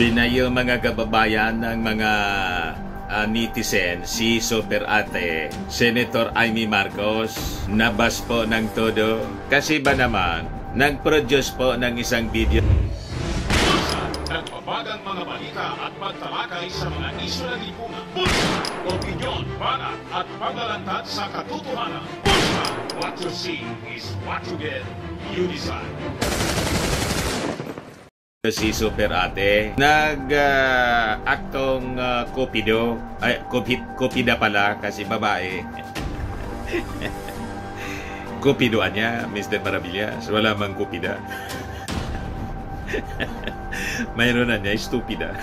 Binayo mga kababayan ng mga netizen si Super Ate, Senator Amy Marcos, nabas po ng todo. Kasi ba naman, nag-produce po ng isang video. Nagpapagang mga balita at pagtalakay sa mga isyu ng lipunan. Bulsa, opinyon, banat at paglalantad sa katotohanan. Bulsa, what you see is what you get. You decide. Si Super Ate, aktong Cupido, Cupida pala kasi babae. Cupidoan niya, Mr. Maravillas, wala mang Cupida. Mayroon na niya, estupida.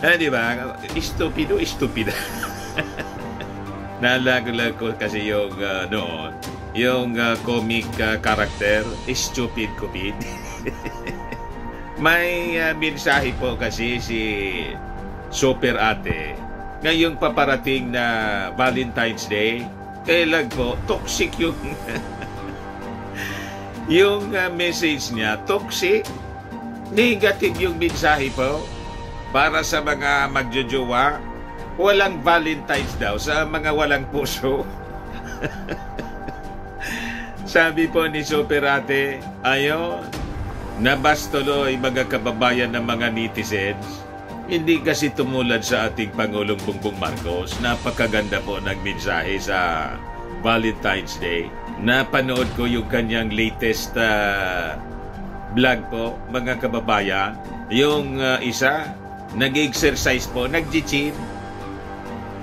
Di ba? Estupida. Naalala ko kasi yung noon, yung comic character, Stupid Cupid. May mensahe po kasi si Super Ate ngayong paparating na Valentine's Day. Kailan po, toxic yung yung message niya, toxic, negative yung mensahe po para sa mga magjojowa. Walang Valentine's daw sa mga walang puso. Sabi po ni Super Ate, ayon, nabas tuloy mga kababayan ng mga netizens. Hindi kasi tumulad sa ating Pangulong Bongbong Marcos. Napakaganda po ng mensahe sa Valentine's Day. Napanood ko yung kanyang latest vlog po, mga kababayan. Yung isa, nag-exercise po, nag-gym.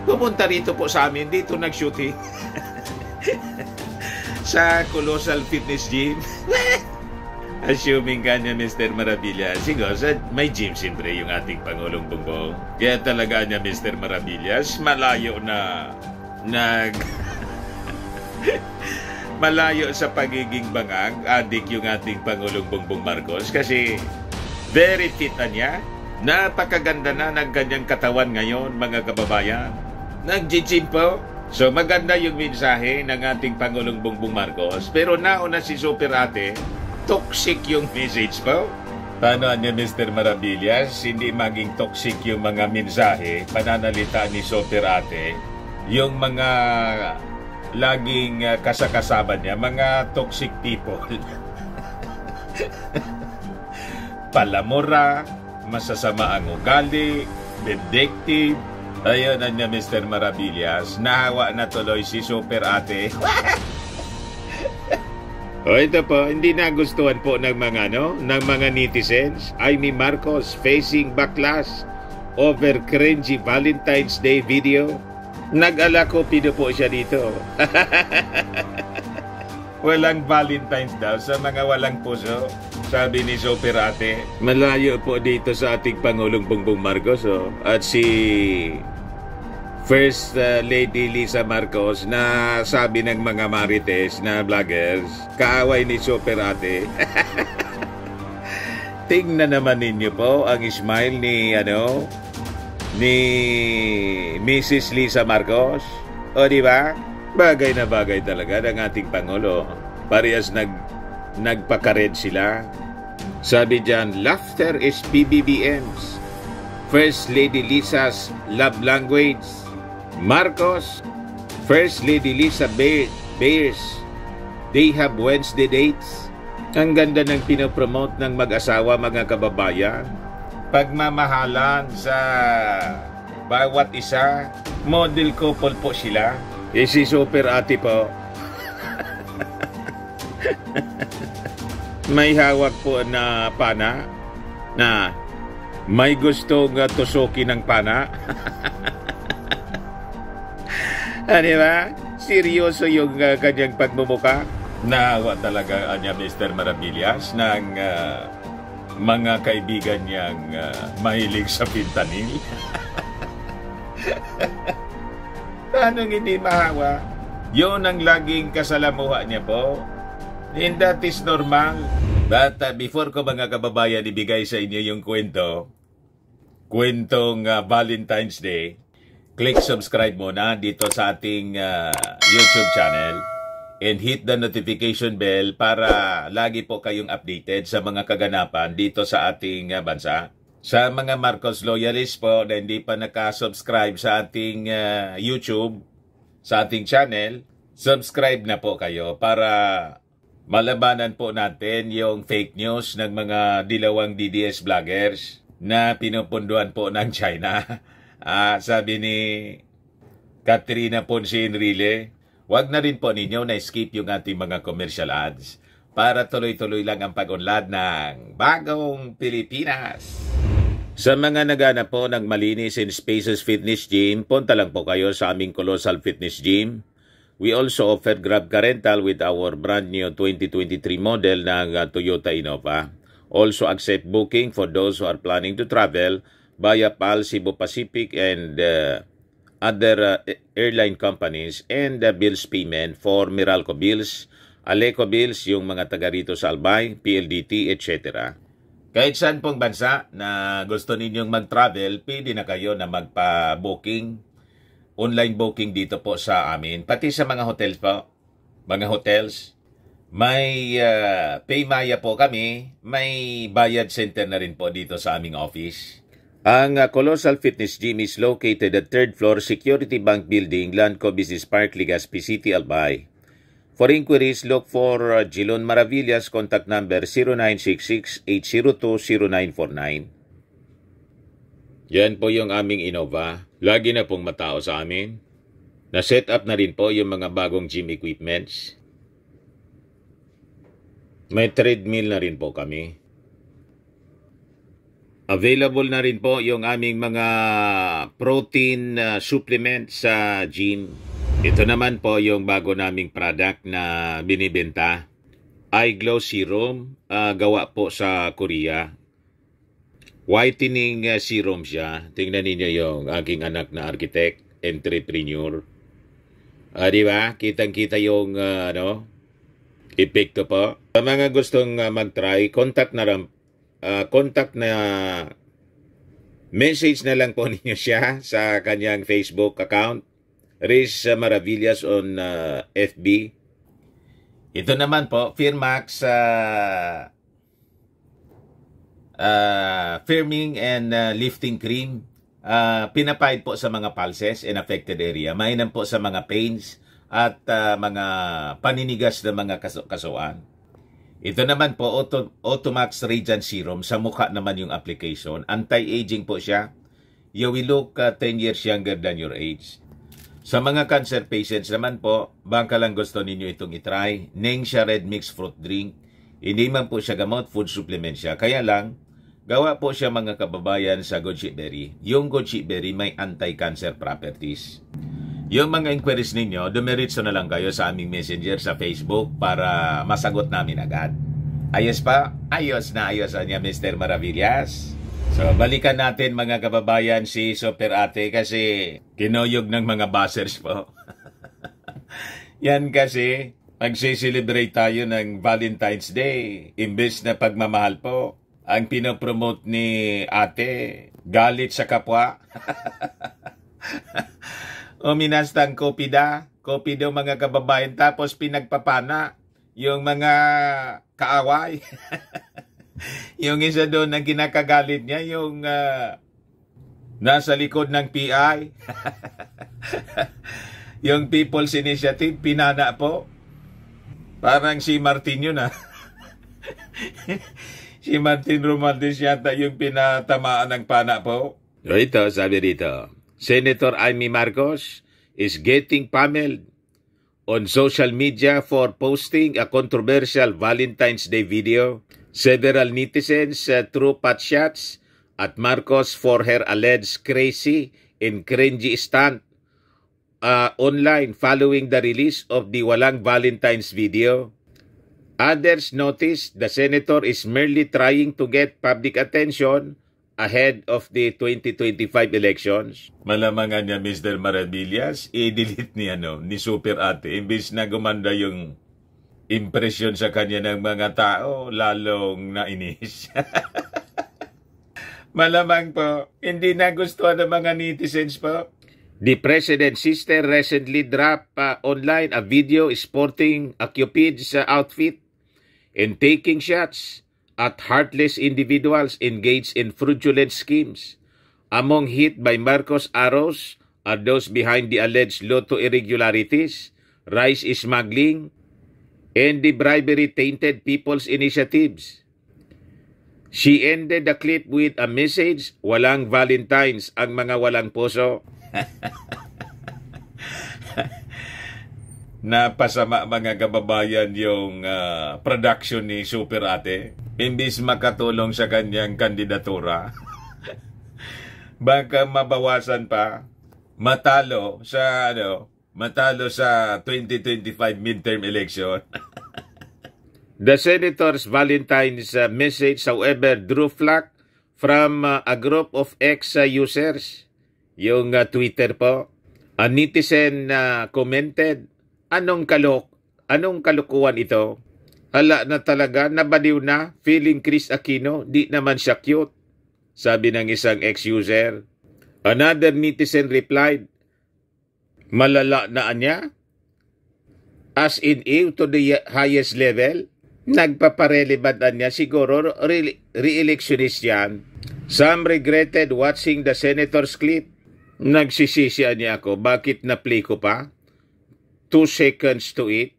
Pumunta rito po sa amin, dito nag-shooting. Sa Colossal Fitness Gym. Assuming kanya Mr. Maravillas. Siguro, may gym siyempre yung ating Pangulong Bongbong. Kaya talaga niya Mr. Maravillas, malayo na malayo sa pagiging bangang adik yung ating Pangulong Bongbong Marcos kasi very fit na niya. Napakaganda na ng kanyang katawan ngayon, mga kababayan. Nag-gym po. So maganda yung mensahe ng ating Pangulong Bongbong Marcos. Pero nauna si Super Ate, toxic yung message po. Paano niya Mr. Maravillas, hindi maging toxic yung mga mensahe, pananalita ni Super Ate, yung mga laging kasakasama niya, mga toxic people. Palamura, masasama ang ugali, vindictive. Ayun na niya Mr. Maravillas, nahawa na tuloy si Super Ate. O ito po, hindi nagustuhan po ng mga netizens. Amy Marcos facing backlash over cringy Valentine's Day video. Nag-ala Cupido po siya dito. Walang Valentine's daw sa mga walang puso, sabi ni Super Ate. Malayo po dito sa ating Pangulong Bongbong Marcos. At si First Lady Lisa Marcos na sabi ng mga marites na vloggers, kaaway ni Super Ate. Tingnan naman ninyo po ang smile ni Mrs. Lisa Marcos. O di ba? Bagay na bagay talaga ng ating Pangulo. Parehas nagpakared sila. Sabi diyan, laughter is PBBMs. First Lady Lisa's love language. Marcos, First Lady Lisa Bears, they have Wednesday dates. Ang ganda ng pinopromote ng mag-asawa, mga kababayan. Pagmamahalan sa bawat isa, model couple po sila. Si Super Ate po. May hawak po na pana na may gustong tusukin ng pana. Di ba? Seryoso yung kanyang pagmumuka. Nahawa talaga niya Mr. Maravillas ng mga kaibigan niyang mahilig sa fentanyl. Paano hindi mahawa? Yun ang laging kasalamuha niya po. And that is normal. But before ko mga kababayan ibigay sa inyo yung kwentong Valentine's Day, click subscribe muna dito sa ating YouTube channel. and hit the notification bell para lagi po kayong updated sa mga kaganapan dito sa ating bansa. Sa mga Marcos loyalists po na hindi pa nakasubscribe sa ating YouTube, sa ating channel, subscribe na po kayo para malabanan po natin yung fake news ng mga dilawang DDS vloggers na pinupunduan po ng China. Sabi ni Katrina Ponce Enrile, wag na rin po ninyo na-skip yung ating mga commercial ads para tuloy-tuloy lang ang pag-unlad ng Bagong Pilipinas. Sa mga naghanap po ng malinis and spacious fitness gym, punta lang po kayo sa aming Colossal Fitness Gym. We also offer Grab Car Rental with our brand new 2023 model ng Toyota Innova. Also accept booking for those who are planning to travel via PAL, Cebu Pacific, and other airline companies, and bills payment for Meralco Bills, Aleco Bills, yung mga taga rito sa Albay, PLDT, etc. Kahit saan pong bansa na gusto ninyong mag-travel, pwede na kayo na magpa-booking, online booking dito po sa amin. Pati sa mga hotels po, mga hotels, may Paymaya po kami, may bayad center na rin po dito sa aming office. Ang Colossal Fitness Gym is located at 3rd floor Security Bank Building, Landco Business Park, Legazpi City, Albay. For inquiries, look for Jilon Maravillas, contact number 0966-802-0949. Yan po yung aming Innova. Lagi na pong matao sa amin. Na-set up na rin po yung mga bagong gym equipments. May treadmill na rin po kami. Available na rin po yung aming mga protein supplement sa gym. Ito naman po yung bago naming product na binibenta. Eye Glow Serum, gawa po sa Korea. Whitening serum siya. Tingnan ninyo yung aking anak na architect, entrepreneur. Di ba? Kitang-kita yung epekto po. Sa mga gustong mag-try, contact na message na lang po ninyo siya sa kanyang Facebook account, Riz Maravillas on FB. Ito naman po, Firmax firming and lifting cream. Pinapahid po sa mga pulses and affected area. Mainam po sa mga pains at mga paninigas na mga kasuan. Ito naman po, Automax Radiant Serum. Sa mukha naman yung application. Anti-aging po siya. You will look 10 years younger than your age. Sa mga cancer patients naman po, baka lang gusto ninyo itong itry. Nengxia Red Mixed Fruit Drink. Hindi man po siya gamot, food supplement siya. Kaya lang, gawa po siya mga kababayan sa goji berry. Yung goji berry may anti-cancer properties. Yung mga inquiries ninyo, dumiritso na lang kayo sa aming messenger sa Facebook para masagot namin agad. Ayos pa? Ayos na ayos niya, Mr. Maravillas. So, balikan natin mga kababayan si Super Ate kasi kinoyog ng mga buzzers po. Yan kasi, magsiselebrate tayo ng Valentine's Day. Imbes na pagmamahal po, ang pinopromote ni Ate, galit sa kapwa. O minastang kopi daw mga kababayan, tapos pinagpapana yung mga kaaway. Yung isa doon na kinakagalit niya, yung nasa likod ng PI. Yung People's Initiative, pinana po. Parang si Martin yun Si Martin Romualdez yata yung pinatamaan ng pana po. Ito, sabi dito, Senator Amy Marcos is getting pummeled on social media for posting a controversial Valentine's Day video. Several netizens threw potshots at Marcos for her alleged crazy and cringy stunt online following the release of the Walang Valentine's video. Others noticed the senator is merely trying to get public attention ahead of the 2025 elections. Malamangan niya, Mr. Maravillas, i-delete ni Super Ate. Imbis na gumanda yung impression sa kanya ng mga tao, lalong nainis. Malamang po, hindi nagustuhan ng mga netizens po. The president's sister recently dropped online a video sporting a Cupid's outfit and taking shots at heartless individuals engaged in fraudulent schemes. Among hit by Marcos arrows are those behind the alleged lotto irregularities, rice smuggling, and the bribery-tainted people's initiatives. She ended the clip with a message, walang Valentines ang mga walang puso. Napasama mga kababayan yung production ni Super Ate. Imbis makatulong sa kanyang kandidatura, baka mabawasan pa, matalo sa 2025 midterm election. The senator's Valentine's message, however, drew flack from a group of ex-users. Yung Twitter po, a netizen commented, anong kalukuhan ito? Hala na talaga, nabaliw na, feeling Chris Aquino, di naman siya cute. Sabi ng isang ex-user. Another netizen replied, malala na niya? As in ew to the highest level? Nagpaparelevant niya, siguro re-electionist yan. Some regretted watching the senator's clip. Nagsisisian niya ako, bakit na-play ko pa? 2 seconds to it.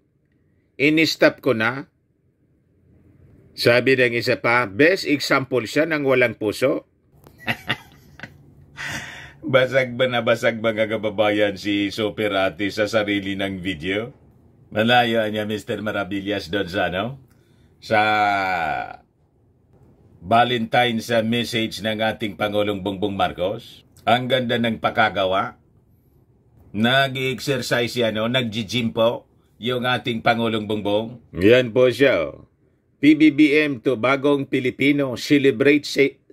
Ini-stop ko na. Sabi ng isa pa, best example siya ng walang puso. Basag ba na basag mga kababayan si Super Ate sa sarili ng video? Malayo niya Mr. Maravillas doon sa Valentine's message ng ating Pangulong Bongbong Marcos. Ang ganda ng pakagawa. Nag-exercise nag-gym po yung ating Pangulong Bongbong. Yan po siya. PBBM to Bagong Pilipino celebrate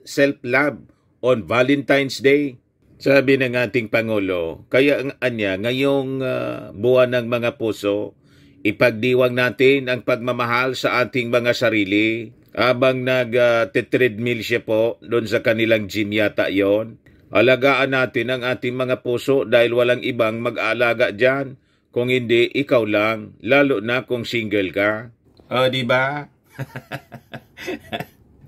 self-love on Valentine's Day. Sabi ng ating Pangulo, kaya ngayong buwan ng mga puso, ipagdiwang natin ang pagmamahal sa ating mga sarili. Habang nag-treadmill siya po doon sa kanilang gym yata yon. Alagaan natin ang ating mga puso dahil walang ibang mag-aalaga dyan. Kung hindi, ikaw lang. Lalo na kung single ka. O, diba?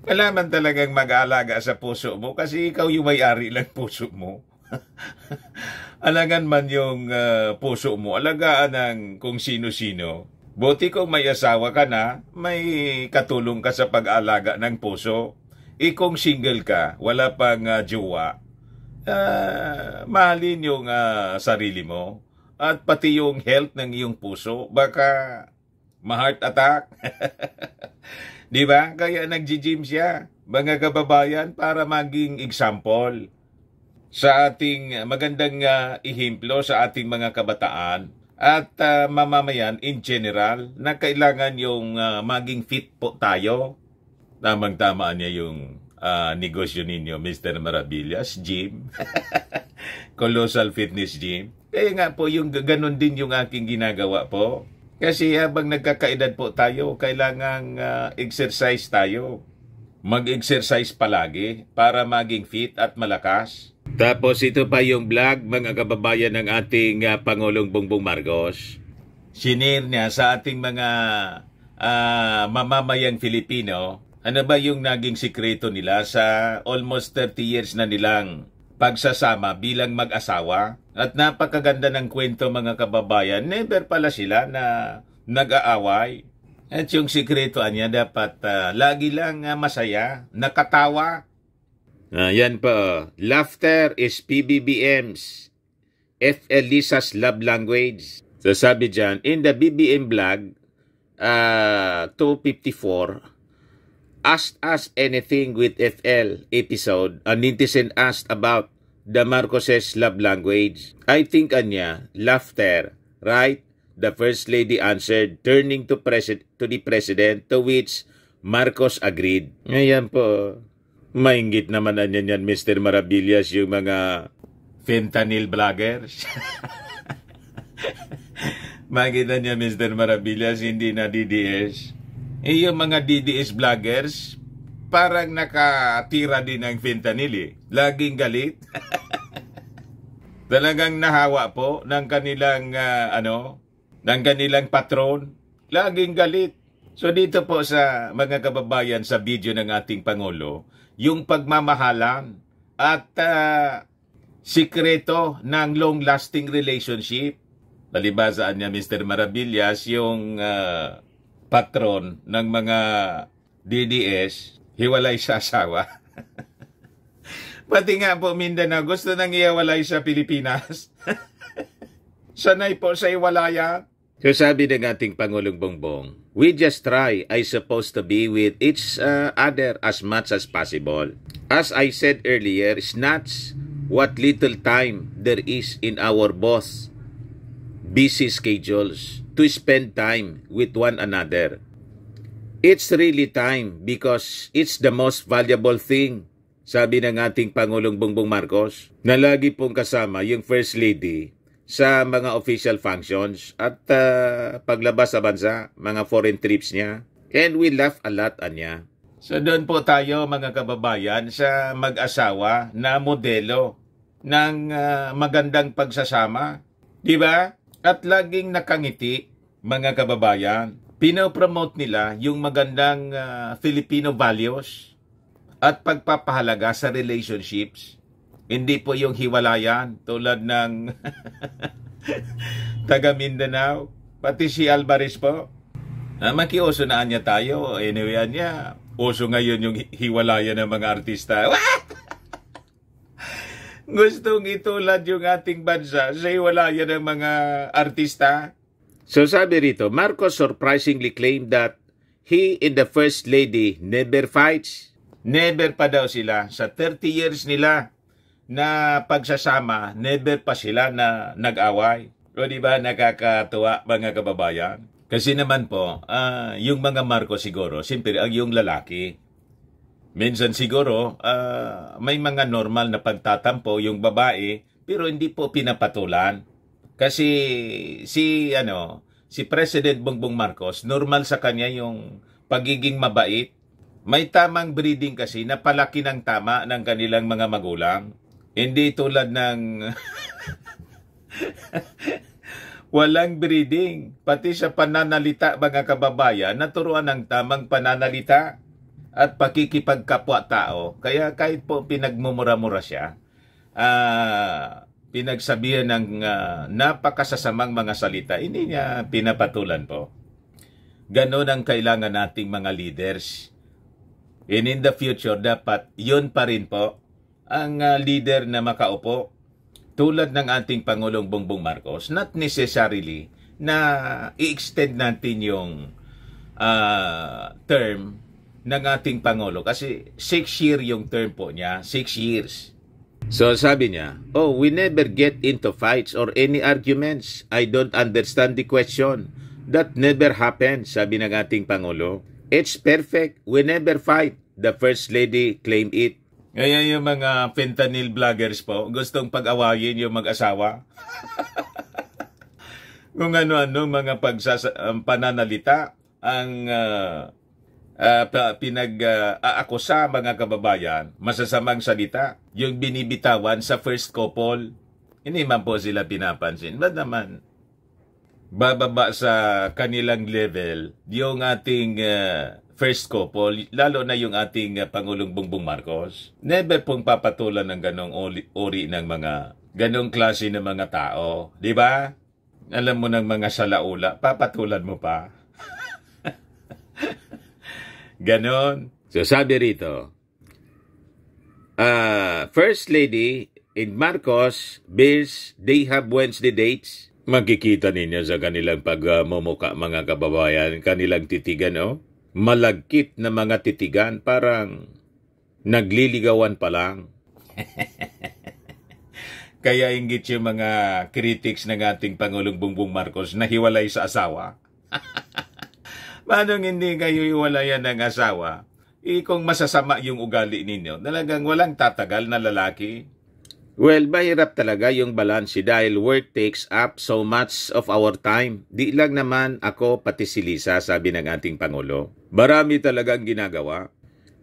Wala man talagang mag-aalaga sa puso mo kasi ikaw yung may-ari lang puso mo. Alagan man yung puso mo. Alagaan ng kung sino-sino. Buti kung may asawa ka na, may katulong ka sa pag-aalaga ng puso. Kung single ka, wala pang jowa, mahalin yung sarili mo at pati yung health ng iyong puso, baka ma-heart attack. Diba? Kaya nag-gym siya, mga kababayan, para maging example sa ating magandang ihimplo sa ating mga kabataan at mamamayan in general na kailangan yung maging fit po tayo. Tamang-tama niya yung negosyo ninyo, Mr. Maravillas, gym. Colossal Fitness Gym. Kaya nga po, yung ganun din yung aking ginagawa po. Kasi habang nagkakaedad po tayo, kailangang exercise tayo. Mag-exercise palagi para maging fit at malakas. Tapos ito pa yung vlog, mga kababayan ng ating Pangulong Bongbong Marcos. Sinare niya sa ating mga mamamayang Filipino. Ano ba yung naging sikreto nila sa almost 30 years na nilang pagsasama bilang mag-asawa? At napakaganda ng kwento mga kababayan, never pala sila na nag-aaway. At yung sikreto niya dapat lagi lang masaya, nakatawa. Yan po, laughter is PBBM's FL Lisa's love language. So sabi dyan, in the BBM blog 254, Asked Us Anything with FL episode, a netizen asked about the Marcoses' love language. I think laughter, right? The First Lady answered, turning to the President, to which Marcos agreed. Ayan po. Mainggit naman yan, Mr. Maravillas, yung mga fentanyl vloggers. Makita niya, Mr. Maravillas, hindi na DDS. Yung mga DDS vloggers, parang nakatira din ng fentanyl eh. Laging galit. Talagang nahawa po ng kanilang ng kanilang patron. Laging galit. So dito po sa mga kababayan sa video ng ating Pangulo, yung pagmamahalan at sikreto ng long-lasting relationship. Palibasaan niya Mr. Maravillas, yung patron ng mga DDS, hiwalay sa asawa. Pati nga po Mindanao, gusto nang iwalay sa Pilipinas. Sanay po sa iwalayan. So sabi ng ating Pangulong Bongbong, we just try, I suppose, to be with each other as much as possible. As I said earlier, snatch what little time there is in our both busy schedules to spend time with one another. It's really time because it's the most valuable thing, sabi ng ating Pangulong Bongbong Marcos, na lagi pong kasama yung First Lady sa mga official functions at paglabas sa bansa, mga foreign trips niya. And we laugh a lot niya. So doon po tayo mga kababayan sa mag-asawa na modelo ng magandang pagsasama. Diba? At laging nakangiti mga kababayan. Pinopromote nila yung magandang Filipino values at pagpapahalaga sa relationships. Hindi po yung hiwalayan tulad ng taga Mindanao. Pati si Alvarez po. Makiuso na niya tayo. Anyway, niya. Uso ngayon yung hiwalayan ng mga artista. Gustong itulad yung ating bansa sa hiwalayan ng mga artista. So sabi rito, Marcos surprisingly claimed that he and the First Lady never fights. Never pa daw sila. Sa 30 years nila na pagsasama, never pa sila na nag-away. O diba, nakakatuwa mga kababayan? Kasi naman po, yung mga Marcos siguro, siyempre ang yung lalaki. Minsan siguro, may mga normal na pagtatampo yung babae, pero hindi po pinapatulan. Kasi si President Bongbong Marcos, normal sa kanya yung pagiging mabait. May tamang breeding kasi na palaki ng tama ng kanilang mga magulang. Hindi tulad ng walang breeding. Pati sa pananalita mga kababayan, naturuan ng tamang pananalita at pakikipagkapwa-tao. Kaya kahit po pinagmumura-mura siya, pinagsabihan ng napakasasamang mga salita, hindi niya pinapatulan po. Ganon ang kailangan nating mga leaders. And in the future, dapat yun pa rin po ang leader na makaupo tulad ng ating Pangulong Bongbong Marcos. Not necessarily na i-extend natin yung term ng ating Pangulo. Kasi 6-year yung term po niya. 6 years. So sabi niya, oh, we never get into fights or any arguments. I don't understand the question. That never happened, sabi ng ating Pangulo. It's perfect. We never fight. The First Lady claimed it. Kaya yung mga fentanyl vloggers po, gustong pag-awayin yung mag-asawa. Kung ano-ano mga pananalita ang pinag-aakusa mga kababayan, masasamang salita, yung binibitawan sa first couple. Hindi man po sila pinapansin. Ba't naman bababa sa kanilang level yung ating first couple, lalo na yung ating Pangulong Bongbong Marcos? Never pong papatulan ng ganong uri ng mga ganong klase ng mga tao. Di ba? Alam mo ng mga salaula, papatulan mo pa. Ganon. So sabi rito, First Lady and Marcos bills, they have Wednesday dates. Makikita ninyo sa kanilang pagmumuka mga kababayan, kanilang titigan, oh. Malagkit na mga titigan, parang nagliligawan pa lang. Kaya inggit yung mga critics ng ating Pangulong Bongbong Marcos na hiwalay sa asawa. Paano hindi kayo hiwalayan ng asawa? Kung masasama yung ugali ninyo, talagang walang tatagal na lalaki. Well, mahirap talaga yung balanse dahil work takes up so much of our time. Di lang naman ako pati si Lisa, sabi ng ating Pangulo. Marami talagang ginagawa.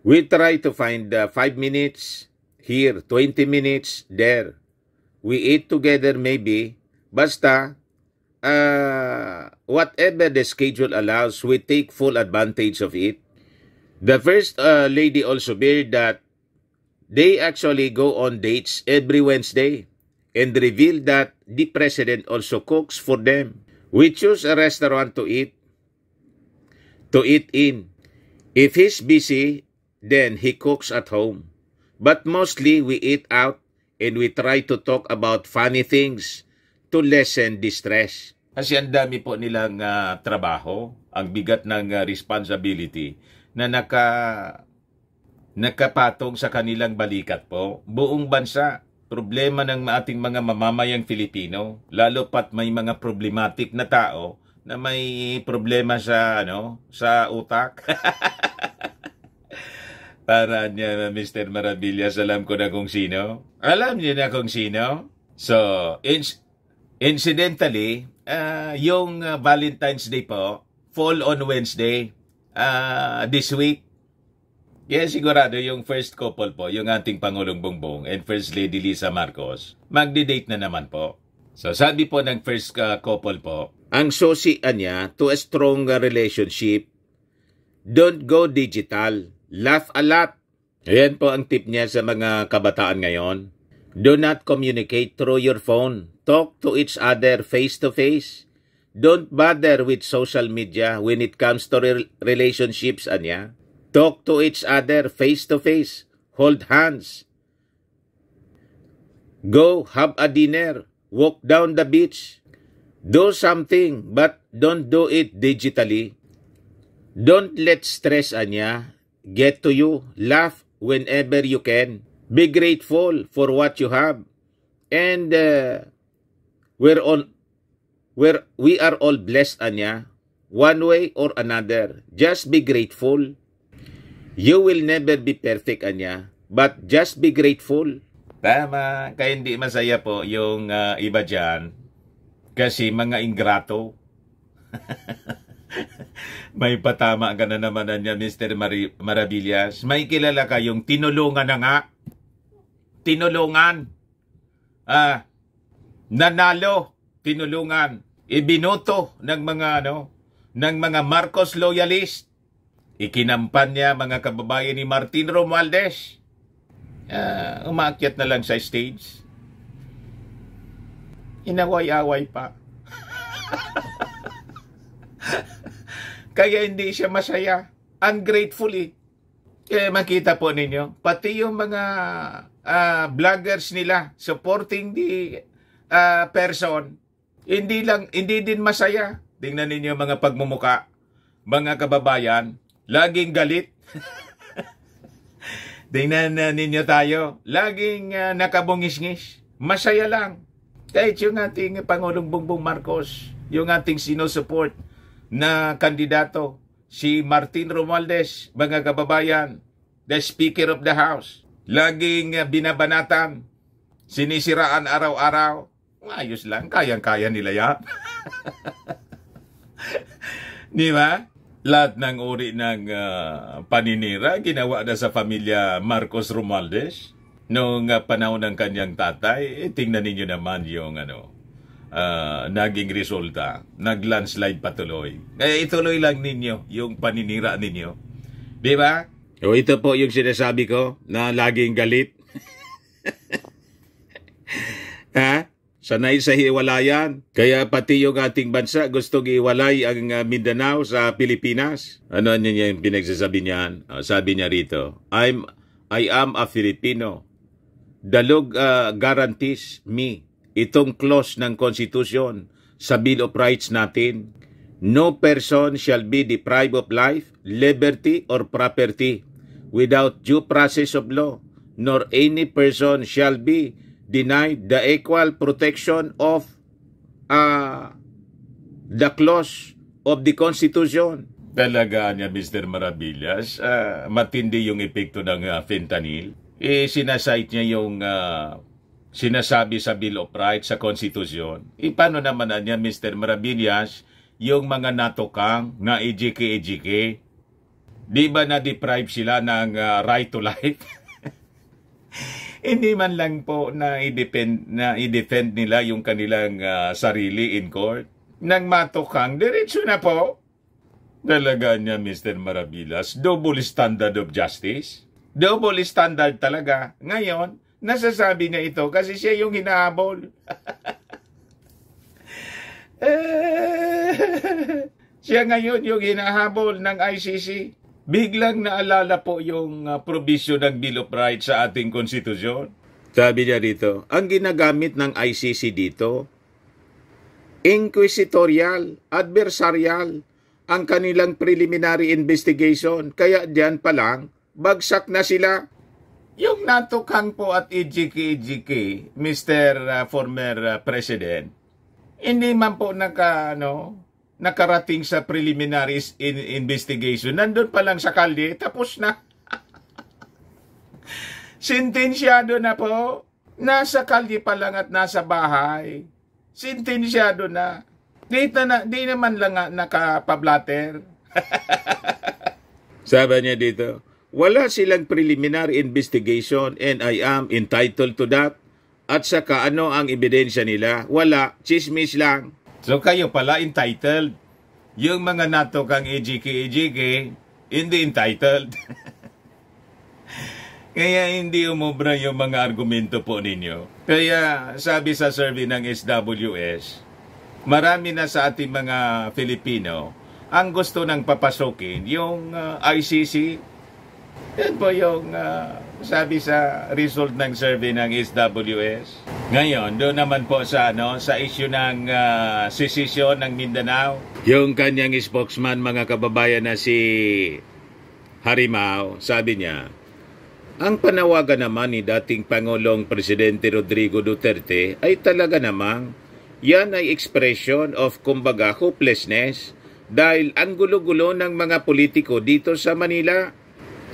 We try to find 5 minutes here, 20 minutes there. we eat together maybe. Basta, whatever the schedule allows, we take full advantage of it. The first lady also shared that they actually go on dates every Wednesday and reveal that the president also cooks for them. We choose a restaurant to eat in. If he's busy, then he cooks at home. But mostly we eat out and we try to talk about funny things to lessen the stress. Kasi ang dami po nilang trabaho, ang bigat ng responsibility na nakapatong sa kanilang balikat po. Buong bansa, problema ng ating mga mamamayang Filipino, lalo pat may mga problematic na tao na may problema sa sa utak. Para niya, Mr. Maravillas, alam ko na kung sino. Alam niyo na kung sino. So, incidentally, yung Valentine's Day po, fall on Wednesday, this week. Yes, sigurado yung first couple po, yung ating Pangulong Bongbong and First Lady Lisa Marcos, magdi-date na naman po. So, sabi po ng first couple po, ang sosian niya to a stronger relationship, don't go digital. Laugh a lot. Ayan po ang tip niya sa mga kabataan ngayon. Do not communicate through your phone. Talk to each other face to face. Don't bother with social media when it comes to relationships, anya. Talk to each other face to face. Hold hands. Go have a dinner. Walk down the beach. Do something, but don't do it digitally. Don't let stress, anya, get to you. Laugh whenever you can. Be grateful for what you have. And we are all blessed, anya, one way or another. Just be grateful. You will never be perfect, anya, but just be grateful. Tama, kaya hindi masaya po yung iba dyan kasi mga ingrato. May patama ka na naman niya, Mr. Maravillas. May kilala kayong tinulungan na nga. Tinulungan. Nanalo. Tinulungan. Ibinuto ng mga Marcos loyalist. Ikinampan niya mga kababayan ni Martin Romualdez. Umaakyat na lang sa stage. Inaway-away pa. Kaya hindi siya masaya. Ungrateful eh. Kaya makita po ninyo, pati yung mga vloggers nila supporting the person, hindi din masaya. Tingnan ninyo mga pagmumuka. Mga kababayan, laging galit. Tingnan ninyo tayo, laging nakabungis-ngis. Masaya lang. Kahit yung ating Pangulong Bongbong Marcos, yung ating sinusupport na kandidato, si Martin Romualdez, mga kababayan, the Speaker of the House, laging binabanatan, sinisiraan araw-araw. Ayos lang, kayang-kaya nila yan. Di ba? Lahat ng uri ng paninira, ginawa na sa pamilya Marcos Romualdez. Noong panahon ng kanyang tatay, tingnan ninyo naman yung naging resulta. Nag-landslide patuloy. Ituloy lang ninyo yung paninira ninyo. Di ba? O ito po yung sinasabi ko na laging galit. Ha? Sanay sa hiwalayan. Kaya pati yung ating bansa gustong iwalay ang Mindanao sa Pilipinas. Ano niya yung pinagsasabi niyan? Sabi niya rito, I am a Filipino. The law guarantees me. Itong clause ng Constitution sa Bill of Rights natin. No person shall be deprived of life, liberty, or property without due process of law, nor any person shall be denied the equal protection of the clause of the Constitution. Talaga niya, Mr. Maravillas, matindi yung epekto ng fentanyl. Sinasite niya yung sinasabi sa Bill of Rights sa Constitution. Paano naman niya, Mr. Maravillas, yung mga natukang na ejike? Di ba na-deprive sila ng right to life? Hindi man lang po na i-defend nila yung kanilang sarili in court. Nang matukang, diretso na po. Talaga niya, Mr. Maravillas, double standard of justice. Double standard talaga. Ngayon, nasasabi niya ito kasi siya yung hinahabol. Siya ngayon yung hinahabol ng ICC. Biglang naalala po yung provision ng Bill of Rights sa ating konstitusyon. Sabi niya dito, ang ginagamit ng ICC dito, inquisitorial, adversarial, ang kanilang preliminary investigation. Kaya diyan pa lang, bagsak na sila. Yung natukang po at EJK, Mr. Former President, hindi man po nakarating sa preliminary investigation. Nandun pa lang sa kalye, tapos na. Sentensyado na po. Nasa kalye pa lang at nasa bahay. Sentensyado na. Di naman lang nakapablatter. Sabi niya dito, wala silang preliminary investigation and I am entitled to that. At saka ano ang ebidensya nila? Wala, chismis lang. So kayo pala entitled. Yung mga natukang EJK, hindi entitled. Kaya hindi umubra yung mga argumento po ninyo. Kaya sabi sa survey ng SWS, marami na sa ating mga Filipino ang gusto nang papasukin yung ICC. Yan po yung sabi sa result ng survey ng SWS. Ngayon, doon naman po sa issue ng secession ng Mindanao. Yung kanyang spokesman, mga kababayan na si Harimao, sabi niya, ang panawagan naman ni dating Pangulong Presidente Rodrigo Duterte ay talaga namang yan ay expression of kumbaga hopelessness dahil ang gulo-gulo ng mga politiko dito sa Manila.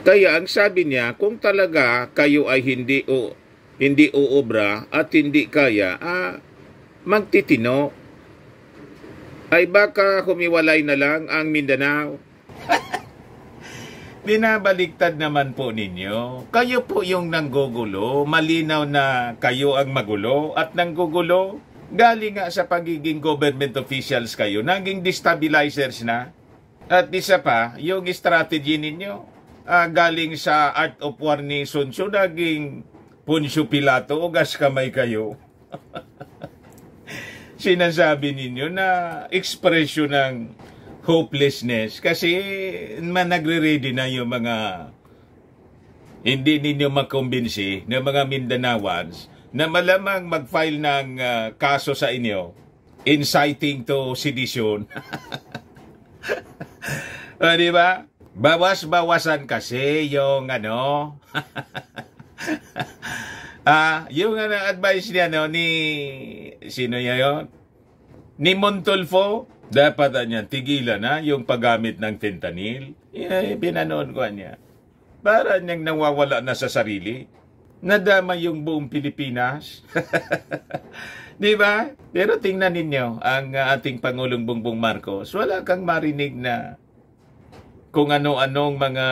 Kaya ang sabi niya, kung talaga kayo ay hindi uobra at hindi kaya, magtitino, ay baka humiwalay na lang ang Mindanao. Binabaliktad naman po ninyo. Kayo po yung nanggugulo. Malinaw na kayo ang magulo at nanggugulo. Galing nga sa pagiging government officials kayo, naging destabilizers na. At isa pa, yung strategy ninyo, galing sa Art of War ni Sun Tzu, naging Poncio Pilato, ugas kamay kayo. Sinasabi ninyo na expression ng hopelessness kasi nagre-ready na yung mga hindi ninyo makumbinsi ng mga Mindanaoans na malamang mag-file ng kaso sa inyo inciting to sedition. Di ba? Bawas-bawasan kasi yung yung advice niya ni sino yun? Ni Montulfo, dapat niya tigilan na yung paggamit ng fentanyl. Pinanood ko niya. Para niyang nawawala na sa sarili. Nadama yung buong Pilipinas. Di ba? Pero tingnan ninyo ang ating Pangulong Bongbong Marcos. Wala kang marinig na kung ano-anong mga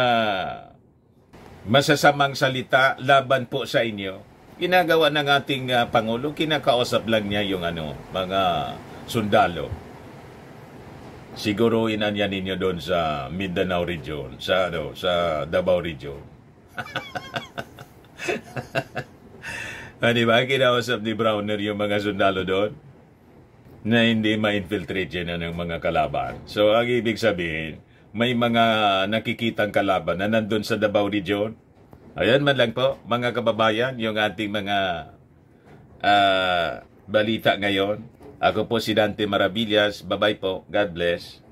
masasamang salita laban po sa inyo. Ginagawa ng ating Pangulo, kinakausap lang niya yung mga sundalo. Siguruin niya ninyo doon sa Mindanao region, sa Davao region. Di ba? Kinausap ni Browner yung mga sundalo doon na hindi ma-infiltrate yan ng mga kalaban. So, ang ibig sabihin, may mga nakikitang kalaban na nandun sa Davao region. Ayan man lang po, mga kababayan, yung ating mga balita ngayon. Ako po si Dante Maravillas. Bye-bye po. God bless.